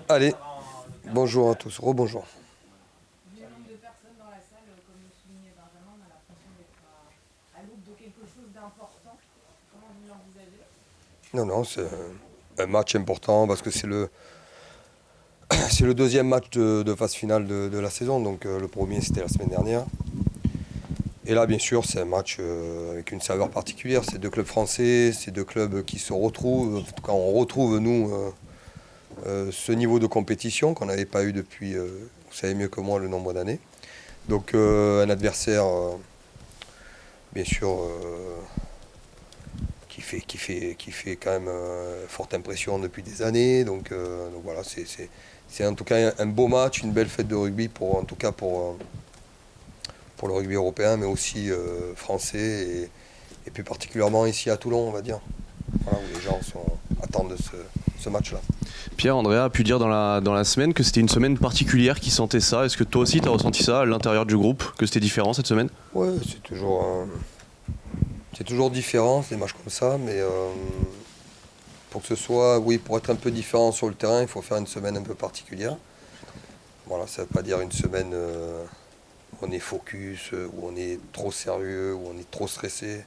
Allez, bonjour à tous, rebonjour. Vu le nombre de personnes dans la salle, comme le soulignait Benjamin, on a l'impression d'être à l'aube de quelque chose d'important. Comment vous l'envisagez? Non, non, c'est un match important parce que c'est le deuxième match de phase finale de la saison. Donc le premier c'était la semaine dernière. Et là, bien sûr, c'est un match avec une saveur particulière. C'est deux clubs français, c'est deux clubs qui se retrouvent. En tout cas, on retrouve, nous, ce niveau de compétition qu'on n'avait pas eu depuis, vous savez mieux que moi, le nombre d'années. Donc un adversaire, bien sûr, qui fait quand même forte impression depuis des années. Donc voilà, c'est en tout cas un beau match, une belle fête de rugby, en tout cas pour le rugby européen, mais aussi français, et plus particulièrement ici à Toulon, on va dire, voilà, où les gens attendent ce match-là. Pierre, Andrea a pu dire dans la semaine que c'était une semaine particulière qui sentait ça. Est-ce que toi aussi tu as ressenti ça à l'intérieur du groupe, que c'était différent cette semaine? Ouais, c'est toujours différent, ces matchs comme ça, mais pour que ce soit, oui, pour être un peu différent sur le terrain, il faut faire une semaine un peu particulière. Voilà, ça ne veut pas dire une semaine où on est focus, où on est trop sérieux, où on est trop stressé.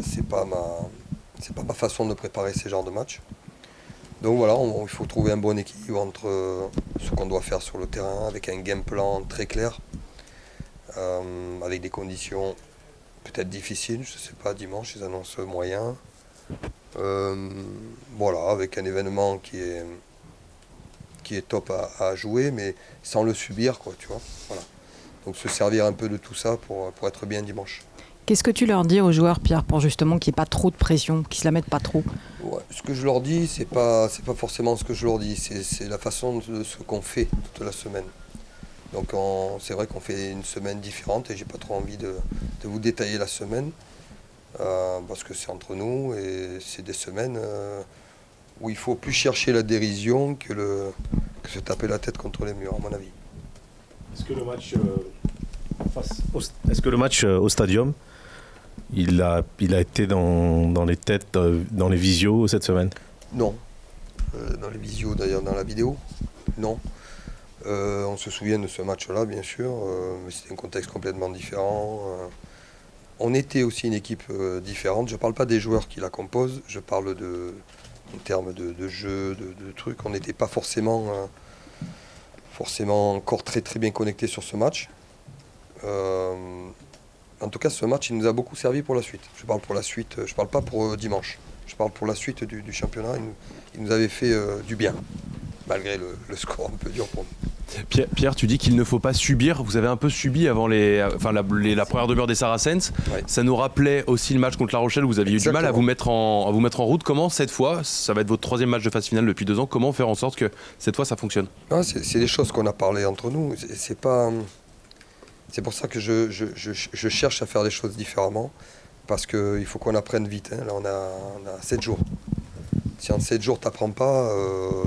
C'est pas ma façon de préparer ces genres de matchs. Donc voilà, il faut trouver un bon équilibre entre ce qu'on doit faire sur le terrain, avec un game plan très clair, avec des conditions peut-être difficiles, je ne sais pas, dimanche, ils annoncent moyen. Voilà, avec un événement qui est top à jouer, mais sans le subir, quoi, tu vois. Voilà. Donc se servir un peu de tout ça pour être bien dimanche. Qu'est-ce que tu leur dis aux joueurs, Pierre, pour justement qu'il n'y ait pas trop de pression, qu'ils se la mettent pas trop? Ouais, ce que je leur dis, c'est pas forcément ce que je leur dis, c'est la façon de ce qu'on fait toute la semaine. Donc c'est vrai qu'on fait une semaine différente et j'ai pas trop envie de vous détailler la semaine, parce que c'est entre nous et c'est des semaines où il faut plus chercher la dérision que se taper la tête contre les murs, à mon avis. Est-ce que le match, est-ce que le match au stadium, il a été dans les têtes, dans les visios cette semaine? Non. Dans les visios, d'ailleurs, dans la vidéo, non. On se souvient de ce match-là, bien sûr, mais c'était un contexte complètement différent. On était aussi une équipe différente. Je ne parle pas des joueurs qui la composent, je parle en termes de jeu, de trucs. On n'était pas forcément encore très très bien connectés sur ce match. En tout cas, ce match, il nous a beaucoup servi pour la suite. Je parle pour la suite, je parle pas pour dimanche. Je parle pour la suite du championnat. Il nous avait fait du bien, malgré le score un peu dur pour nous. Pierre, tu dis qu'il ne faut pas subir. Vous avez un peu subi avant la première demi-heure des Saracens. Ouais. Ça nous rappelait aussi le match contre La Rochelle où vous aviez eu du mal à vous mettre en route. Comment cette fois, ça va être votre troisième match de phase finale depuis 2 ans, comment faire en sorte que cette fois ça fonctionne? C'est des choses qu'on a parlé entre nous. C'est pour ça que je cherche à faire les choses différemment, parce qu'il faut qu'on apprenne vite. Hein. Là, on a 7 jours. Si en 7 jours tu n'apprends pas,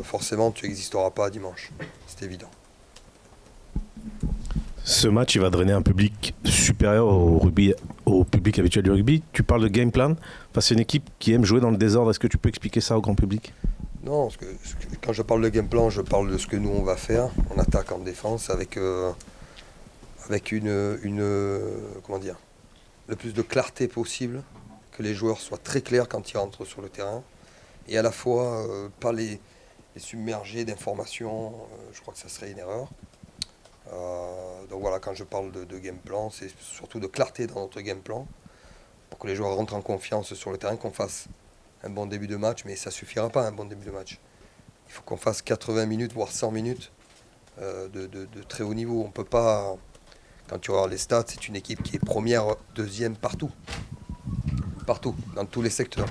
forcément tu n'existeras pas dimanche. C'est évident. Ce match, il va drainer un public supérieur au public habituel du rugby. Tu parles de game plan. C'est une équipe qui aime jouer dans le désordre. Est-ce que tu peux expliquer ça au grand public? Non, quand je parle de game plan, je parle de ce que nous on va faire en attaque, en défense, avec comment dire, le plus de clarté possible, que les joueurs soient très clairs quand ils rentrent sur le terrain, et à la fois pas les submerger d'informations. Je crois que ça serait une erreur. Donc voilà, quand je parle de game plan, c'est surtout de clarté dans notre game plan, pour que les joueurs rentrent en confiance sur le terrain, qu'on fasse un bon début de match, mais ça ne suffira pas un bon début de match. Il faut qu'on fasse 80 minutes, voire 100 minutes de très haut niveau. On peut pas, quand tu regardes les stats, c'est une équipe qui est première, deuxième, partout, dans tous les secteurs.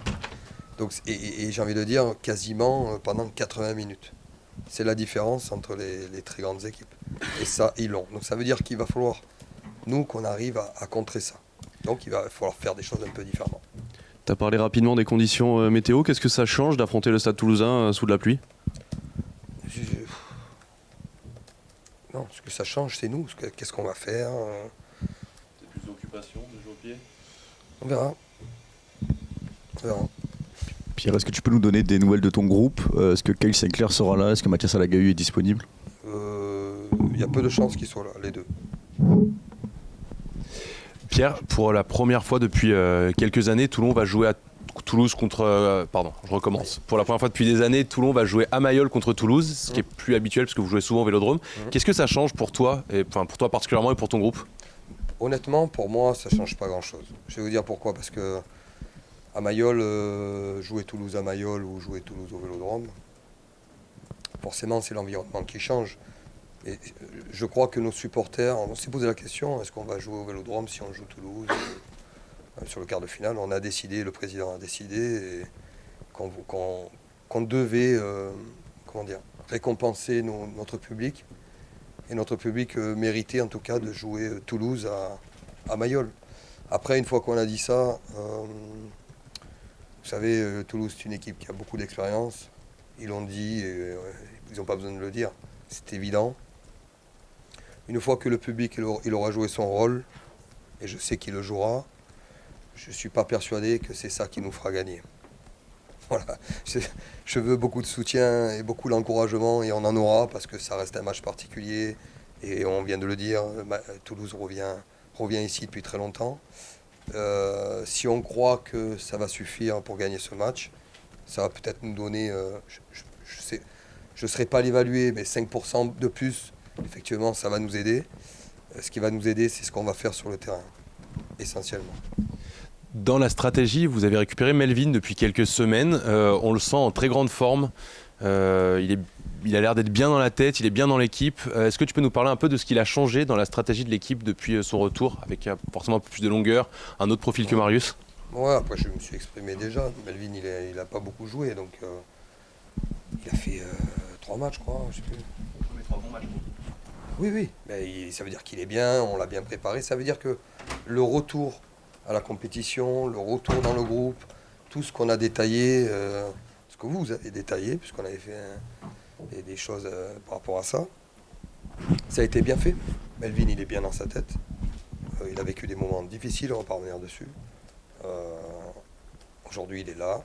Donc, et j'ai envie de dire quasiment pendant 80 minutes. C'est la différence entre les très grandes équipes. Et ça, ils l'ont. Donc ça veut dire qu'il va falloir, nous, qu'on arrive à contrer ça. Donc il va falloir faire des choses un peu différemment. Tu as parlé rapidement des conditions météo. Qu'est-ce que ça change d'affronter le Stade Toulousain sous de la pluie? Non, ce que ça change, c'est nous. Qu'est-ce qu'on va faire? C'est plus d'occupation, de jouer au pied? On verra. Pierre, est-ce que tu peux nous donner des nouvelles de ton groupe? Est-ce que Kyle Sinclair sera là? Est-ce que Mathias Alagahu est disponible? Il y a peu de chances qu'ils soient là, les deux. Pierre, pour la première fois depuis quelques années, Toulon va jouer à Toulouse contre... pardon, je recommence. Pour la première fois depuis des années, Toulon va jouer à Mayol contre Toulouse, ce qui est plus habituel parce que vous jouez souvent au Vélodrome. Qu'est-ce que ça change pour toi, pour toi particulièrement et pour ton groupe? Honnêtement, pour moi, ça ne change pas grand-chose. Je vais vous dire pourquoi. Parce que à Mayol, jouer Toulouse à Mayol ou jouer Toulouse au Vélodrome, forcément, c'est l'environnement qui change. Et je crois que nos supporters, on s'est posé la question, est-ce qu'on va jouer au Vélodrome si on joue Toulouse sur le quart de finale? On a décidé, le président a décidé qu'on devait récompenser notre public. Et notre public méritait en tout cas de jouer Toulouse à Mayol. Après, une fois qu'on a dit ça, vous savez, Toulouse c'est une équipe qui a beaucoup d'expérience. Ils l'ont dit, et, ils n'ont pas besoin de le dire, c'est évident. Une fois que le public il aura joué son rôle, et je sais qu'il le jouera, je ne suis pas persuadé que c'est ça qui nous fera gagner. Voilà. Je veux beaucoup de soutien et beaucoup d'encouragement, et on en aura parce que ça reste un match particulier. Et on vient de le dire, Toulouse revient ici depuis très longtemps. Si on croit que ça va suffire pour gagner ce match, ça va peut-être nous donner, je ne saurais pas l'évaluer, mais 5% de plus, effectivement, ça va nous aider. Ce qui va nous aider, c'est ce qu'on va faire sur le terrain, essentiellement. Dans la stratégie, vous avez récupéré Melvin depuis quelques semaines. On le sent en très grande forme. Il a l'air d'être bien dans la tête, il est bien dans l'équipe. Est-ce que tu peux nous parler un peu de ce qu'il a changé dans la stratégie de l'équipe depuis son retour, avec forcément un peu plus de longueur, un autre profil que Marius? Ouais, après je me suis exprimé déjà. Melvin, il a pas beaucoup joué, donc il a fait 3 matchs, je crois. Je sais plus. Mais 3 bons matchs. Oui. Mais ça veut dire qu'il est bien, on l'a bien préparé. Ça veut dire que le retour à la compétition, le retour dans le groupe, tout ce qu'on a détaillé, ce que vous avez détaillé, puisqu'on avait fait des choses par rapport à ça, ça a été bien fait. Melvin, il est bien dans sa tête. Il a vécu des moments difficiles, on va pas revenir dessus. Aujourd'hui, il est là.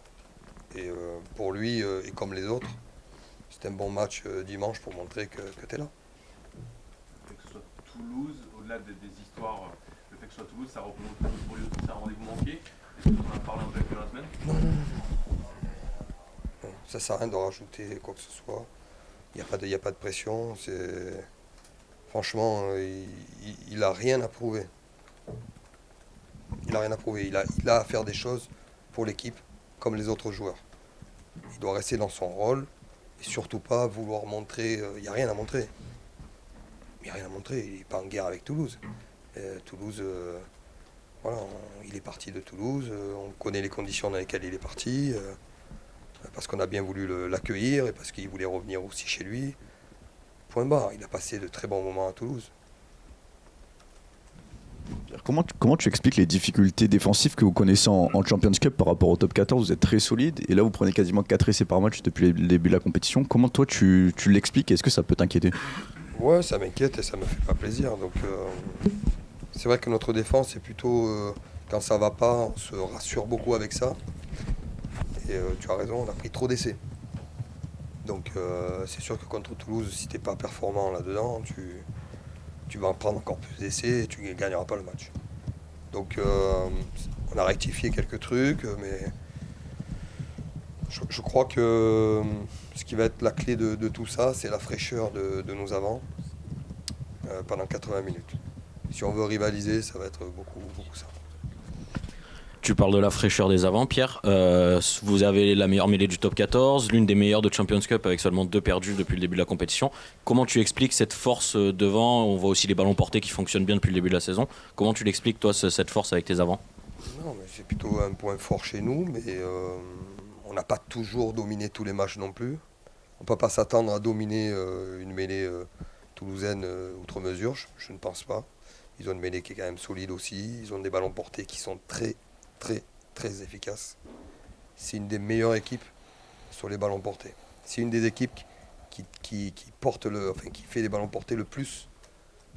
Et pour lui, et comme les autres, c'est un bon match dimanche pour montrer que tu es là. Que ce soit Toulouse, au-delà des histoires, le fait que ce soit Toulouse, ça représente pour lui aussi, c'est un rendez-vous manqué. Est-ce que tu en as parlé un peu avec lui dans la semaine? Non, ça ne sert à rien de rajouter quoi que ce soit. Il n'y a pas de pression. Franchement, il n'a rien à prouver. Il n'a rien à prouver. Il a à faire des choses pour l'équipe comme les autres joueurs. Il doit rester dans son rôle et surtout pas vouloir montrer. Il n'y a rien à montrer. Il n'y a rien à montrer. Il n'est pas en guerre avec Toulouse. Toulouse, voilà, il est parti de Toulouse. On connaît les conditions dans lesquelles il est parti. Parce qu'on a bien voulu l'accueillir et parce qu'il voulait revenir aussi chez lui. Point barre. Il a passé de très bons moments à Toulouse. Comment tu expliques les difficultés défensives que vous connaissez en Champions Cup par rapport au top 14? Vous êtes très solide et là vous prenez quasiment 4 essais par match depuis le début de la compétition. Comment toi tu l'expliques? Est-ce que ça peut t'inquiéter? Ouais, ça m'inquiète et ça me fait pas plaisir. Donc c'est vrai que notre défense, c'est plutôt quand ça va pas, on se rassure beaucoup avec ça. Et tu as raison, on a pris trop d'essais. Donc c'est sûr que contre Toulouse, si tu n'es pas performant là-dedans, tu vas en prendre encore plus d'essais et tu ne gagneras pas le match. Donc on a rectifié quelques trucs, mais je crois que ce qui va être la clé de tout ça, c'est la fraîcheur de nos avants pendant 80 minutes. Si on veut rivaliser, ça va être beaucoup ça. Tu parles de la fraîcheur des avants, Pierre. Vous avez la meilleure mêlée du top 14, l'une des meilleures de Champions Cup avec seulement 2 perdus depuis le début de la compétition. Comment tu expliques cette force devant? On voit aussi les ballons portés qui fonctionnent bien depuis le début de la saison. Comment tu l'expliques, toi, cette force avec tes avants? Non, mais c'est plutôt un point fort chez nous, mais on n'a pas toujours dominé tous les matchs non plus. On ne peut pas s'attendre à dominer une mêlée toulousaine outre mesure, je ne pense pas. Ils ont une mêlée qui est quand même solide aussi. Ils ont des ballons portés qui sont très efficaces. C'est une des meilleures équipes sur les ballons portés. C'est une des équipes qui fait des ballons portés le plus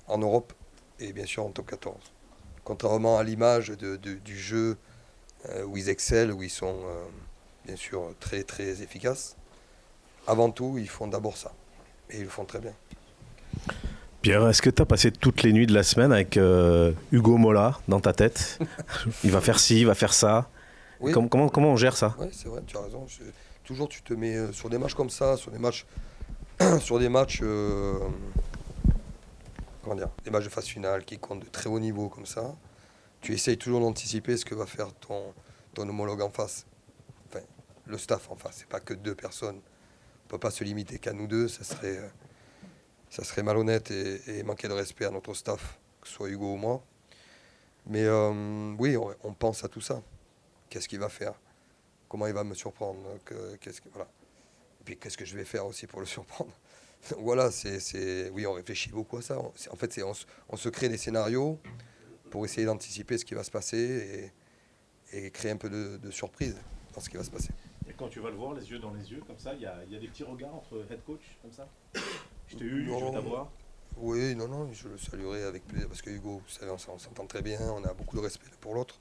en Europe et bien sûr en top 14. Contrairement à l'image du jeu où ils excellent, où ils sont bien sûr très très efficaces. Avant tout, ils font d'abord ça. Et ils le font très bien. Pierre, est-ce que tu as passé toutes les nuits de la semaine avec Hugo Mola dans ta tête? Il va faire ci, il va faire ça. Oui. Comment on gère ça? Oui, c'est vrai, tu as raison. Toujours, tu te mets sur des matchs comme ça, sur des matchs, comment dire, des matchs de phase finale qui comptent de très haut niveau comme ça. Tu essayes toujours d'anticiper ce que va faire ton homologue en face. Enfin, le staff en face. C'est pas que 2 personnes. On peut pas se limiter qu'à nous 2. Ça serait malhonnête et manquer de respect à notre staff, que ce soit Hugo ou moi. Mais oui, on pense à tout ça. Qu'est-ce qu'il va faire? Comment il va me surprendre? Voilà. Et puis qu'est-ce que je vais faire aussi pour le surprendre? Donc voilà, oui, on réfléchit beaucoup à ça. En fait, on se crée des scénarios pour essayer d'anticiper ce qui va se passer et créer un peu de surprise dans ce qui va se passer. Et quand tu vas le voir, les yeux dans les yeux, comme ça, il y a des petits regards entre head coach, comme ça? Je t'ai eu, je veux t'avoir. Oui, non, je le saluerai avec plaisir parce que Hugo, vous savez, on s'entend très bien, on a beaucoup de respect l'un pour l'autre.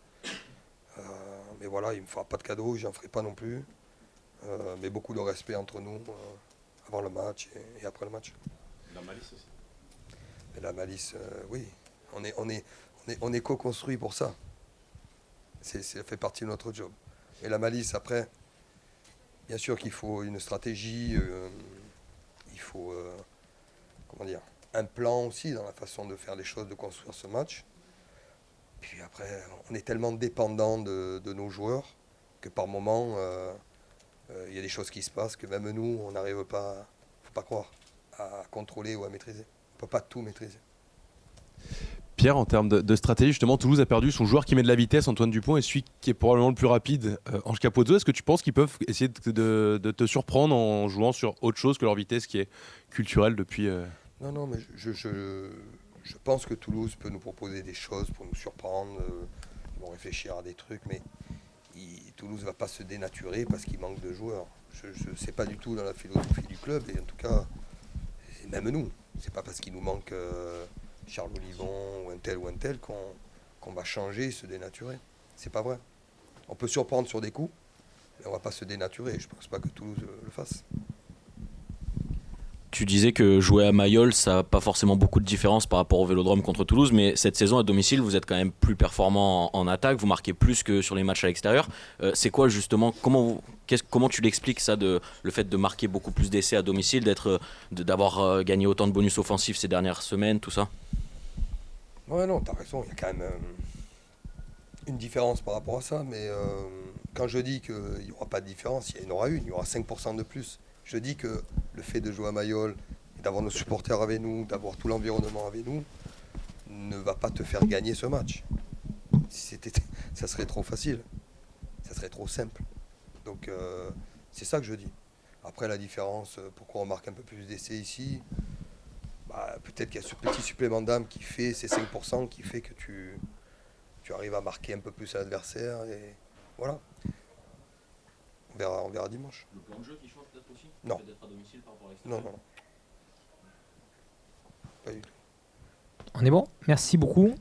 Mais voilà, il ne me fera pas de cadeau, j'en ferai pas non plus. Mais beaucoup de respect entre nous avant le match et après le match. La malice aussi. Et la malice, oui, on est co-construit pour ça. Ça fait partie de notre job. Et la malice, après, bien sûr qu'il faut une stratégie, il faut comment dire, un plan aussi dans la façon de faire les choses, de construire ce match. Puis après, on est tellement dépendant de nos joueurs que par moments, il y a des choses qui se passent que même nous, on n'arrive pas, faut pas croire, à contrôler ou à maîtriser. On ne peut pas tout maîtriser. Pierre, en termes de stratégie, justement, Toulouse a perdu son joueur qui met de la vitesse, Antoine Dupont, et celui qui est probablement le plus rapide, Ange Capozzo. Est-ce que tu penses qu'ils peuvent essayer de te surprendre en jouant sur autre chose que leur vitesse qui est culturelle depuis... Non, mais je pense que Toulouse peut nous proposer des choses pour nous surprendre. Ils vont réfléchir à des trucs, mais Toulouse ne va pas se dénaturer parce qu'il manque de joueurs. Je ne sais pas du tout dans la philosophie du club, et en tout cas, même nous, c'est pas parce qu'il nous manque Charles Olivon ou un tel qu'on va changer, se dénaturer. C'est pas vrai. On peut surprendre sur des coups, mais on ne va pas se dénaturer. Je ne pense pas que Toulouse le fasse. Tu disais que jouer à Mayol, ça n'a pas forcément beaucoup de différence par rapport au Vélodrome contre Toulouse, mais cette saison à domicile, vous êtes quand même plus performant en attaque, vous marquez plus que sur les matchs à l'extérieur. C'est quoi justement, comment tu l'expliques ça, le fait de marquer beaucoup plus d'essais à domicile, d'avoir gagné autant de bonus offensifs ces dernières semaines, tout ça? Ouais, non, t'as raison, il y a quand même une différence par rapport à ça, mais quand je dis qu'il n'y aura pas de différence, il y en aura une, il y aura 5% de plus. Je dis que le fait de jouer à Mayol, d'avoir nos supporters avec nous, d'avoir tout l'environnement avec nous, ne va pas te faire gagner ce match. Ça serait trop facile, ça serait trop simple. Donc c'est ça que je dis. Après la différence, pourquoi on marque un peu plus d'essais ici, peut-être qu'il y a ce petit supplément d'âme qui fait ces 5% qui fait que tu arrives à marquer un peu plus à l'adversaire et voilà. On verra dimanche. Le plan de jeu qui change peut-être aussi? Non. Le fait d'être à domicile par rapport à l'extérieur? Non. Pas du tout. On est bon? Merci beaucoup.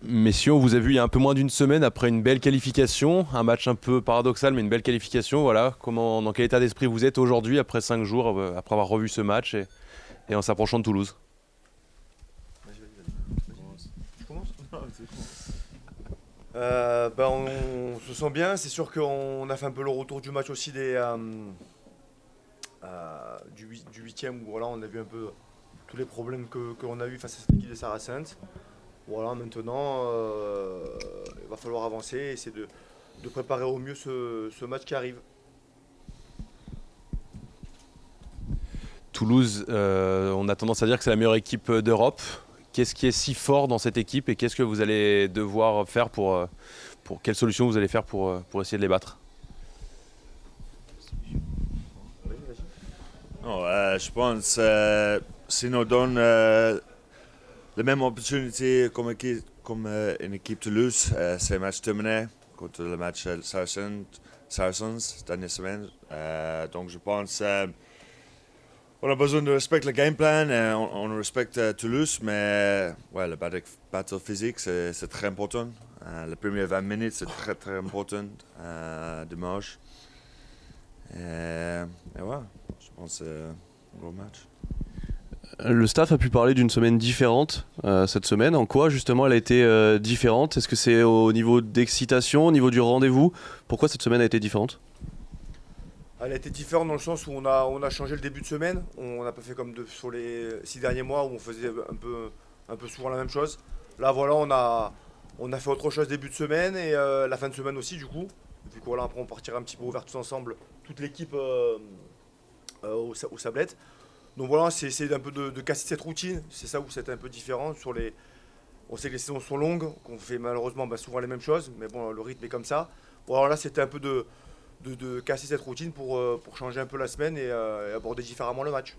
Messieurs, on vous a vu il y a un peu moins d'une semaine après une belle qualification, un match un peu paradoxal mais une belle qualification. Voilà, dans quel état d'esprit vous êtes aujourd'hui après 5 jours, après avoir revu ce match et en s'approchant de Toulouse? On se sent bien, c'est sûr qu'on a fait un peu le retour du match aussi du 8e où voilà, on a vu un peu tous les problèmes qu'on a eu face à cette équipe de Saracens. Voilà, maintenant il va falloir avancer et essayer de préparer au mieux ce match qui arrive. Toulouse, on a tendance à dire que c'est la meilleure équipe d'Europe. Qu'est-ce qui est si fort dans cette équipe et qu'est-ce que vous allez devoir faire pour quelle solution vous allez faire pour essayer de les battre? Non, je pense ça nous donne la même opportunité comme une équipe Toulouse. C'est un match terminé contre le match Saracens dernière semaine. Donc je pense on a besoin de respecter le game plan, on respecte Toulouse, mais ouais, le battle physique c'est très important. Les premières 20 minutes c'est très très important dimanche. Et ouais, je pense que c'est un gros match. Le staff a pu parler d'une semaine différente cette semaine. En quoi justement elle a été différente? Est-ce que c'est au niveau d'excitation, au niveau du rendez-vous? Pourquoi cette semaine a été différente? Elle a été différente dans le sens où on a changé le début de semaine. On n'a pas fait comme sur les 6 derniers mois où on faisait un peu souvent la même chose. Là voilà, on a fait autre chose début de semaine et la fin de semaine aussi du coup. Et puis voilà, après on partira un petit peu ouvert tous ensemble, toute l'équipe au Sablette. Donc voilà, c'est essayer d'un peu de casser cette routine. C'est ça où c'est un peu différent. On sait que les saisons sont longues, qu'on fait malheureusement souvent les mêmes choses, mais bon, le rythme est comme ça. Bon, alors là, c'était un peu de casser cette routine pour changer un peu la semaine et aborder différemment le match.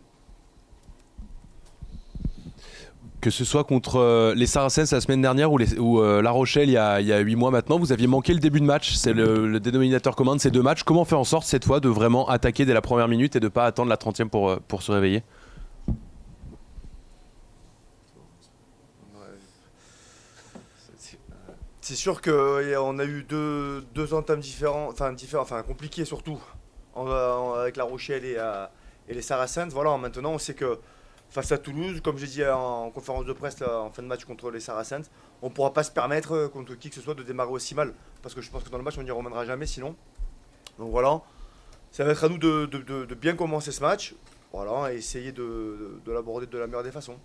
Que ce soit contre les Saracens la semaine dernière ou La Rochelle il y a 8 mois maintenant, vous aviez manqué le début de match. C'est le dénominateur commun de ces deux matchs. Comment faire en sorte cette fois de vraiment attaquer dès la première minute et de ne pas attendre la 30e pour se réveiller? C'est sûr qu'on a eu deux entames compliquées surtout, avec La Rochelle et les Saracens. Voilà, maintenant on sait que face à Toulouse, comme j'ai dit en conférence de presse en fin de match contre les Saracens, on ne pourra pas se permettre contre qui que ce soit de démarrer aussi mal. Parce que je pense que dans le match on n'y reviendra jamais sinon. Donc voilà, ça va être à nous de bien commencer ce match, voilà, et essayer de l'aborder de la meilleure des façons.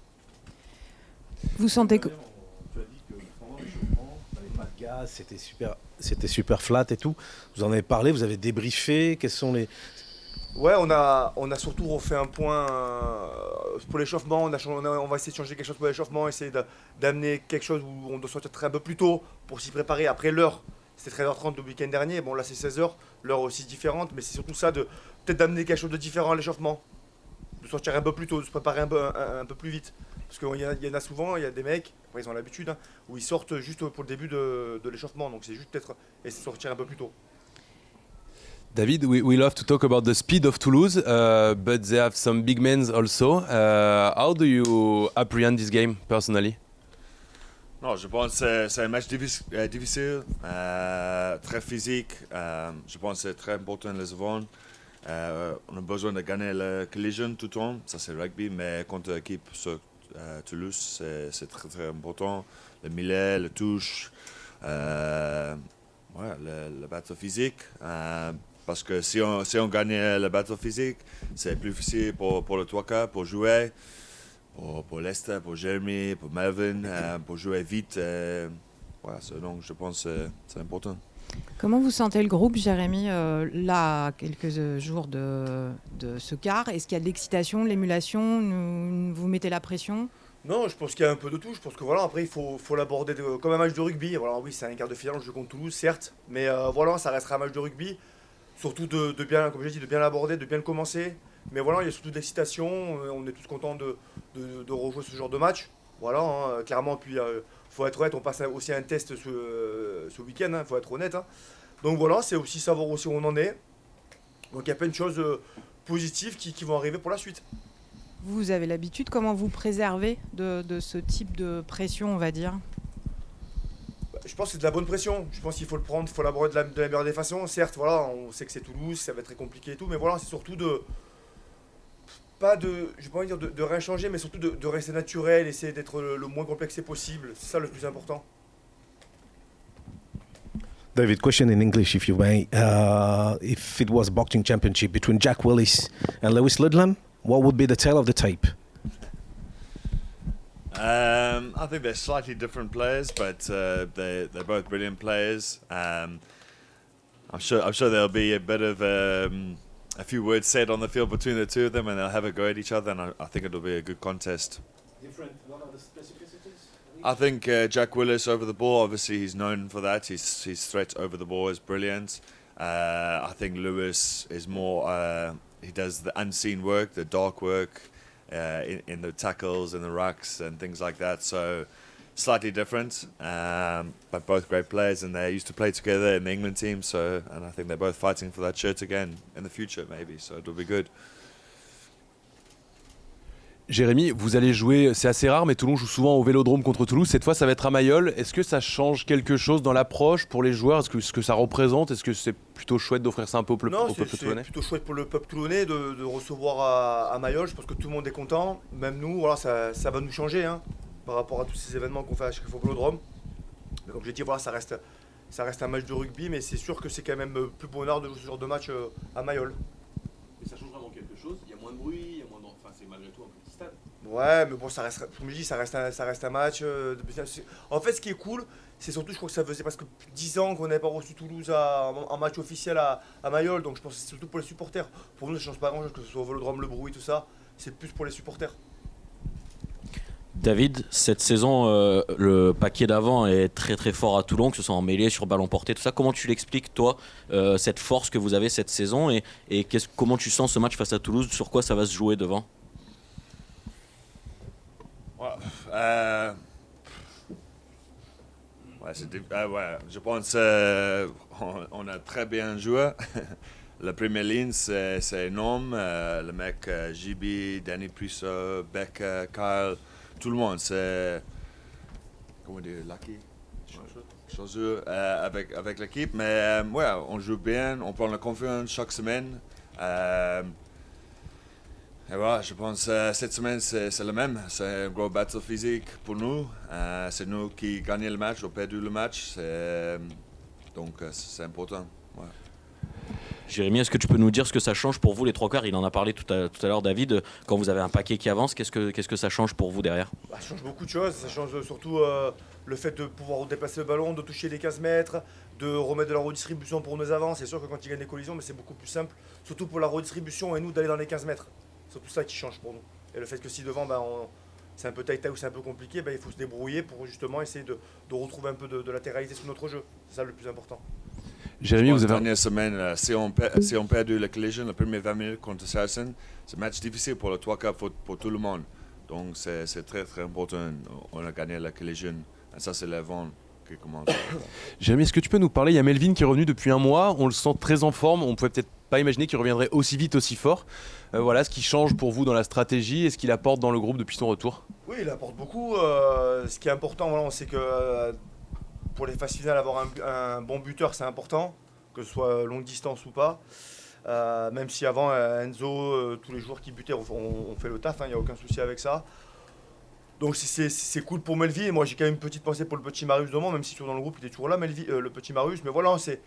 Vous sentez que... Tu as dit que pendant l'échauffement, il n'y avait pas de gaz, c'était super flat et tout. Vous en avez parlé, vous avez débriefé, quels sont les... Ouais, on a surtout refait un point pour l'échauffement. On va essayer de changer quelque chose pour l'échauffement, essayer d'amener quelque chose où on doit sortir un peu plus tôt pour s'y préparer. Après l'heure, c'était 13h30 le week-end dernier. Bon, là c'est 16h, l'heure aussi différente, mais c'est surtout ça, peut-être d'amener quelque chose de différent à l'échauffement. De sortir un peu plus tôt, de se préparer un peu plus vite. Parce qu'il y en a souvent, il y a des mecs, après ils ont l'habitude, où ils sortent juste pour le début de l'échauffement. Donc c'est juste peut-être essayer de sortir un peu plus tôt. David, we love to talk about the speed of Toulouse, but they have some big men also. How do you apprehend this game personally? Non, je pense que c'est un match difficile, très physique. Je pense que c'est très important les avants. On a besoin de gagner la collision tout le temps, ça c'est le rugby, mais contre l'équipe sur Toulouse, c'est très très important. Le millet, le touche, le battle physique. Parce que si on gagne le battle physique, c'est plus difficile pour le 3K, pour jouer, pour Lester, pour Jeremy, pour Melvin, pour jouer vite. Donc je pense que c'est important. Comment vous sentez le groupe, Jérémy, là, à quelques jours de ce quart? Est-ce qu'il y a de l'excitation, de l'émulation? Vous mettez la pression? Non, je pense qu'il y a un peu de tout. Je pense que voilà, après il faut l'aborder comme un match de rugby. Voilà, oui, c'est un quart de finale, je joue contre Toulouse, certes, mais voilà, ça restera un match de rugby. Surtout de bien, comme j'ai dit, de bien l'aborder, de bien le commencer. Mais voilà, il y a surtout de l'excitation. On est tous contents de rejouer ce genre de match. Voilà, clairement. Puis faut être honnête, on passe aussi un test ce week-end. Faut être honnête. Donc voilà, c'est aussi savoir aussi où on en est. Donc il y a plein de choses positives qui vont arriver pour la suite. Vous avez l'habitude, comment vous préservez de ce type de pression, on va dire? Je pense que c'est de la bonne pression. Je pense qu'il faut le prendre, il faut l'aborder de la meilleure des façons. Certes, voilà, on sait que c'est Toulouse, ça va être très compliqué et tout, mais voilà, c'est surtout de rien changer, mais surtout de rester naturel, essayer d'être le moins complexé possible. C'est ça le plus important. David, question in English, if you may. If it was boxing championship between Jack Willis and Lewis Ludlam, what would be the tale of the tape? I think they're slightly different players, but they're both brilliant players. I'm sure there'll be a bit of a few words said on the field between the two of them, and they'll have a go at each other. And I think it'll be a good contest. What are the specificities? I think Jack Willis over the ball. Obviously, he's known for that. His threat over the ball is brilliant. I think Lewis is more. He does the unseen work, the dark work. In the tackles and the rucks and things like that. So slightly different, but both great players, and they used to play together in the England team. So, and I think they're both fighting for that shirt again in the future, maybe. So it'll be good. Jérémy, vous allez jouer, c'est assez rare, mais Toulon joue souvent au Vélodrome contre Toulouse. Cette fois, ça va être à Mayol. Est-ce que ça change quelque chose dans l'approche pour les joueurs? Est-ce que ce que ça représente? Est-ce que c'est plutôt chouette d'offrir ça un peu au peuple toulonnais? C'est plutôt chouette pour le peuple toulonnais de recevoir à Mayol. Je pense que tout le monde est content. Même nous, voilà, ça va nous changer hein, par rapport à tous ces événements qu'on fait à chaque fois au Vélodrome. Mais comme je l'ai dit, voilà, ça reste un match de rugby, mais c'est sûr que c'est quand même plus bonheur de jouer ce genre de match à Mayol. Mais ça change vraiment quelque chose? Il y a moins de bruit, il y a moins de... Enfin, c'est malgré tout un petit stade. Ouais, mais bon, ça reste, comme je dis, ça reste un match. En fait, ce qui est cool, c'est surtout, je crois que ça faisait presque 10 ans qu'on n'avait pas reçu Toulouse en match officiel à Mayol, donc je pense que c'est surtout pour les supporters. Pour nous, ça ne change pas grand-chose, que ce soit au Vélodrome, le bruit, tout ça, c'est plus pour les supporters. David, cette saison, le paquet d'avant est très très fort à Toulon, que ce soit en mêlée, sur ballon porté, tout ça. Comment tu l'expliques, toi, cette force que vous avez cette saison et comment tu sens ce match face à Toulouse? Sur quoi ça va se jouer devant? Je pense on a très bien joué. La première ligne, c'est énorme. Le mec JB, Danny Priso, Beck, Kyle, tout le monde, c'est... Comment dire? Lucky? Chanceux avec l'équipe. Mais ouais, on joue bien, on prend la confiance chaque semaine. Et voilà, je pense que cette semaine, c'est le même. C'est un gros battle physique pour nous. C'est nous qui gagnons le match ou perdu le match. Donc, c'est important. Ouais. Jérémy, est-ce que tu peux nous dire ce que ça change pour vous les trois quarts? Il en a parlé tout à l'heure, David. Quand vous avez un paquet qui avance, qu'est-ce que ça change pour vous derrière? Ça change beaucoup de choses. Ça change surtout le fait de pouvoir déplacer le ballon, de toucher les 15 mètres, de remettre de la redistribution pour nos avants. C'est sûr que quand ils gagnent des collisions, mais c'est beaucoup plus simple, surtout pour la redistribution et nous d'aller dans les 15 mètres. C'est tout ça qui change pour nous. Et le fait que si devant, c'est un peu taille-taille ou c'est un peu compliqué, il faut se débrouiller pour justement essayer de retrouver un peu de latéralité sur notre jeu. C'est ça le plus important. Jérémy, vous avez... La dernière semaine, si on perd la collision, les premières 20 minutes contre Saracen, c'est un match difficile pour le 3 quarts pour tout le monde. Donc c'est très très important. On a gagné la collision. Et ça, c'est l'avant qui commence. Jérémy, est-ce que tu peux nous parler? Il y a Melvin qui est revenu depuis un mois. On le sent très en forme. On pouvait peut-être pas imaginer qu'il reviendrait aussi vite, aussi fort. Voilà, ce qui change pour vous dans la stratégie et ce qu'il apporte dans le groupe depuis son retour? Oui, il apporte beaucoup. Ce qui est important, voilà, on sait que pour les phases finales, avoir un bon buteur, c'est important, que ce soit longue distance ou pas. Même si avant, Enzo, tous les joueurs qui butaient ont fait le taf, il n'y a aucun souci avec ça. Donc c'est cool pour Melvin. Moi, j'ai quand même une petite pensée pour le petit Marius Domont, même si dans le groupe, il est toujours là, le petit Marius. Mais voilà, c'est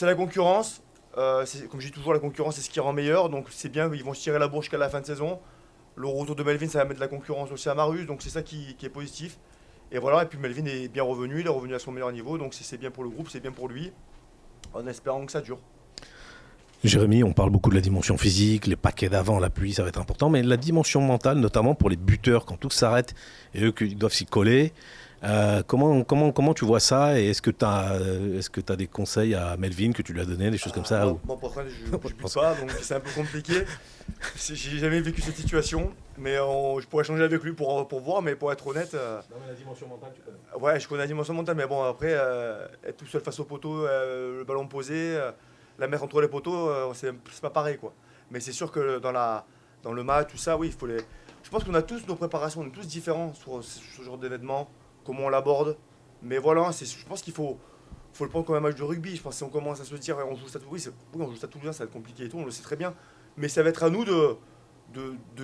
la concurrence. Comme je dis toujours, la concurrence, c'est ce qui rend meilleur. Donc c'est bien, ils vont se tirer la bourre jusqu'à la fin de saison. Le retour de Melvin, ça va mettre de la concurrence aussi à Marius. Donc c'est ça qui est positif. Et voilà, et puis Melvin est bien revenu, il est revenu à son meilleur niveau. Donc c'est bien pour le groupe, c'est bien pour lui. En espérant que ça dure. Jérémy, on parle beaucoup de la dimension physique, les paquets d'avant, la pluie, ça va être important, mais la dimension mentale, notamment pour les buteurs, quand tout s'arrête et eux qui doivent s'y coller, comment tu vois ça? Et est-ce que tu as des conseils à Melvin que tu lui as donné, des choses comme ça? Moi, pour l'instant, je ne bute pas, donc c'est un peu compliqué. J'ai jamais vécu cette situation, mais je pourrais changer avec lui pour voir, mais pour être honnête... Non, mais la dimension mentale, tu connais. Ouais, je connais la dimension mentale, mais bon, après, être tout seul face au poteau, le ballon posé... la mettre entre les poteaux, c'est pas pareil, quoi. Mais c'est sûr que dans le match, tout ça, oui, je pense qu'on a tous nos préparations, on est tous différents sur ce genre d'événement, comment on l'aborde. Mais voilà, je pense qu'il faut le prendre comme un match de rugby. Je pense que si on commence à se dire, on joue ça on joue ça Toulousain, ça va être compliqué et tout, on le sait très bien. Mais ça va être à nous de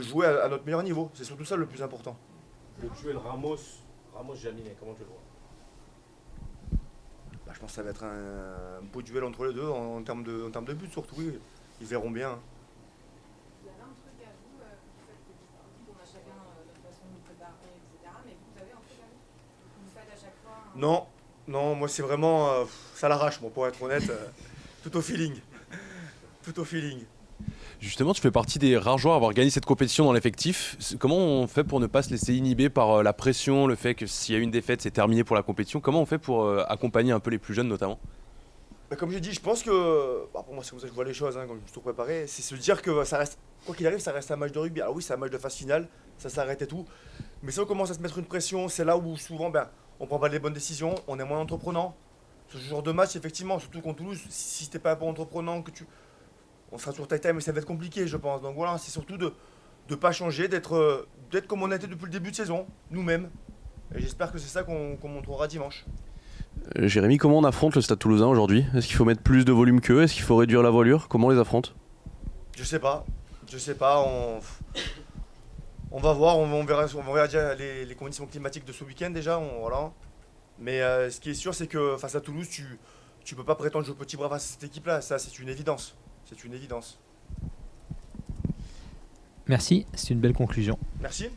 jouer à notre meilleur niveau. C'est surtout ça le plus important. Le duel Ramos-Jaminet, comment tu le vois? Je pense que ça va être un beau duel entre les deux en termes de but surtout, oui. Ils verront bien. Vous avez un truc à vous, on a chacun notre façon de nous préparer, etc. Mais vous avez un truc à vous faites à chaque fois Non, moi c'est vraiment... ça l'arrache, moi, pour être honnête. Tout au feeling. Tout au feeling. Justement, tu fais partie des rares joueurs à avoir gagné cette compétition dans l'effectif. Comment on fait pour ne pas se laisser inhiber par la pression, le fait que s'il y a une défaite, c'est terminé pour la compétition? Comment on fait pour accompagner un peu les plus jeunes notamment? Comme j'ai dit, je pense que, pour moi c'est comme ça que je vois les choses, comme je me suis tout préparé, c'est se dire que ça reste, quoi qu'il arrive, ça reste un match de rugby. Alors oui, c'est un match de phase finale, ça s'arrête et tout, mais si on commence à se mettre une pression, c'est là où souvent on prend pas les bonnes décisions, on est moins entreprenant. Ce genre de match, effectivement, surtout contre Toulouse, si t'es pas un peu entreprenant, on sera toujours tight time, mais ça va être compliqué, je pense. Donc voilà, c'est surtout de ne pas changer, d'être comme on a été depuis le début de saison, nous-mêmes. Et j'espère que c'est ça qu'on montrera dimanche. Jérémy, comment on affronte le Stade Toulousain aujourd'hui? Est-ce qu'il faut mettre plus de volume qu'eux? Est-ce qu'il faut réduire la voilure? Comment on les affronte? Je sais pas. On va voir, on verra déjà les conditions climatiques de ce week-end déjà. Voilà. Mais ce qui est sûr, c'est que face à Toulouse, tu peux pas prétendre jouer petit bras face à cette équipe-là. Ça, c'est une évidence. C'est une évidence. Merci, c'est une belle conclusion. Merci.